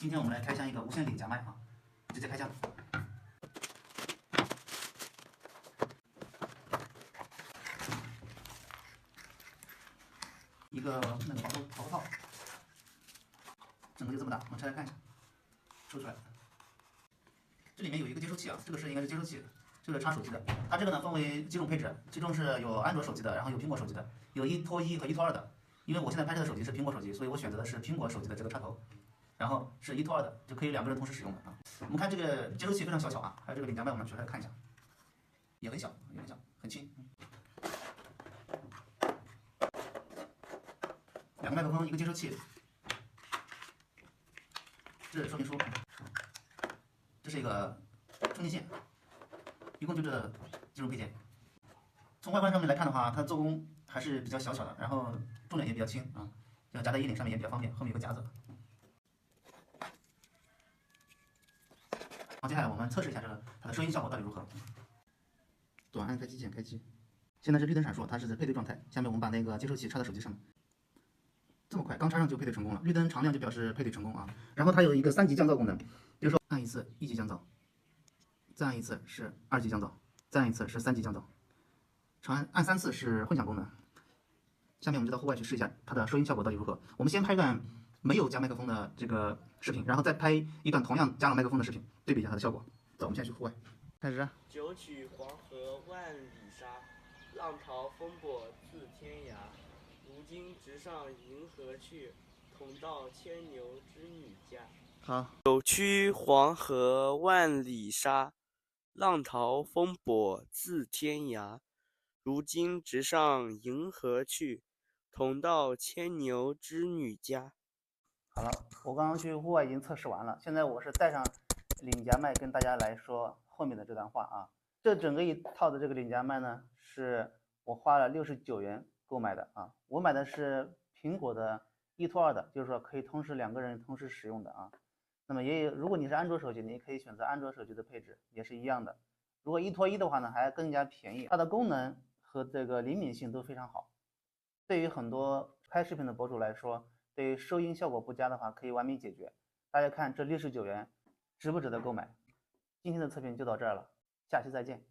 今天我们来开箱一个无线领夹麦啊，直接开箱。一个那个保护套，整个就这么大，我们拆开看一下，抽出来。这里面有一个接收器啊，这个应该是接收器，这个插手机的。它这个呢分为几种配置，其中是有安卓手机的，然后有苹果手机的，有1拖1和1拖2的。因为我现在拍摄的手机是苹果手机，所以我选择的是苹果手机的这个插头，然后是1拖2的，就可以2个人同时使用的啊。我们看这个接收器非常小巧啊，还有这个领夹麦，我们取出来看一下，也很小，很轻。2个麦克风，一个接收器，这是说明书，这是一个充电线，一共就这几种配件。从外观上面来看的话，它的做工还是比较小巧的，然后重量也比较轻啊，这样夹在衣领上面也比较方便，后面有个夹子。好，接下来我们测试一下这个它的收音效果到底如何。短按开机键开机，现在是绿灯闪烁，它是在配对状态。下面我们把那个接收器插到手机上面。这么快，刚插上就配对成功了。绿灯常亮就表示配对成功啊。然后它有一个3级降噪功能，比如说按一次1级降噪，再按一次是2级降噪，再按一次是3级降噪，按3次是混响功能。下面我们就到户外去试一下它的收音效果到底如何。我们先拍段没有加麦克风的这个视频，然后再拍一段同样加了麦克风的视频，对比一下它的效果。走，我们现在去户外，开始。九曲黄河万里沙，浪淘风簸自天涯。如今直上银河去，同到牵牛织女家。好。九曲黄河万里沙，浪淘风簸自天涯。如今直上银河去，同到牵牛织女家。好了，我刚刚去户外已经测试完了，现在我是带上领夹麦跟大家来说后面的这段话啊。这整个一套的这个领夹麦呢，是我花了69元购买的啊。我买的是苹果的1拖2的，就是说可以同时2个人同时使用的啊。那么也有，如果你是安卓手机，你可以选择安卓手机的配置，也是一样的。如果1拖1的话呢，还更加便宜，它的功能和这个灵敏性都非常好。对于很多拍视频的博主来说，对于收音效果不佳的话，可以完美解决。大家看这69元值不值得购买？今天的测评就到这儿了，下期再见。